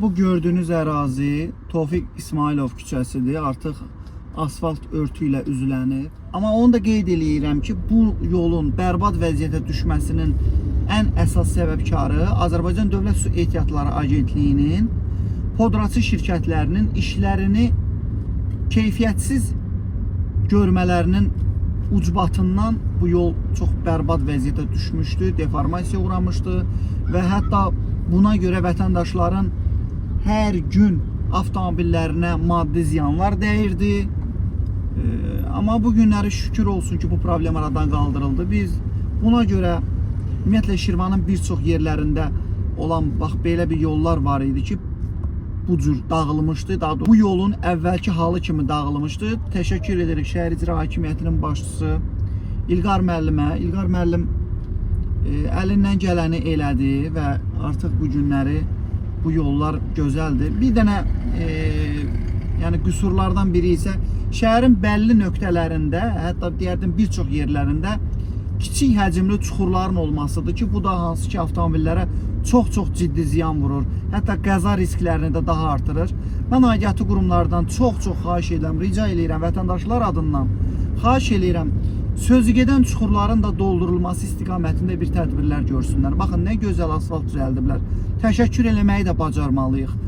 Bu gördüğünüz ərazi Tofiq İsmailov küçəsidir. Artıq asfalt örtü ilə üzülənib. Amma onu da qeyd eləyirəm ki, bu yolun bərbad vəziyyətə düşməsinin ən əsas səbəbkarı Azərbaycan Dövlət Su Ehtiyatları Agentliyinin podraçı şirkətlərinin işlərini keyfiyyətsiz görmələrinin ucbatından bu yol çox bərbad vəziyyətə düşmüşdü, deformasiyaya uğramışdı və hətta buna görə vətəndaşların hər gün avtomobillərinə maddi ziyanlar dəyirdi. Amma bu günləri şükür olsun ki, bu problem aradan qaldırıldı. Biz buna görə ümumiyyətlə Şirvanın bir çox yerlərində olan bax belə bir yollar var idi ki, bu cür dağılmışdı. Daha doğrusu bu yolun əvvəlki halı kimi dağılmışdı. Təşəkkür edirik şəhər icra hakimiyyətinin başçısı İlqar müəllimə. İlqar müəllim əlindən gələni elədi və artıq bu günləri bu yollar gözəldir. Bir dənə yəni qüsurlardan biri isə şəhərin bəlli nöqtələrində, hətta deyərdim bir çox yerlərində kiçik həcmli çuxurların olmasıdır ki, bu da hansı ki avtomobillərə çox ciddi ziyan vurur. Hətta qəza risklərini də daha artırır. Mən aidiyyatı qurumlardan çox xahiş edirəm, rica edirəm vətəndaşlar adından xahiş edirəm. Sözügedən çuxurların da doldurulması istiqamətində bir tədbirlər görsünlər. Baxın, nə gözəl asfalt düzəldiblər. Təşəkkür eləməyi də bacarmalıyıq.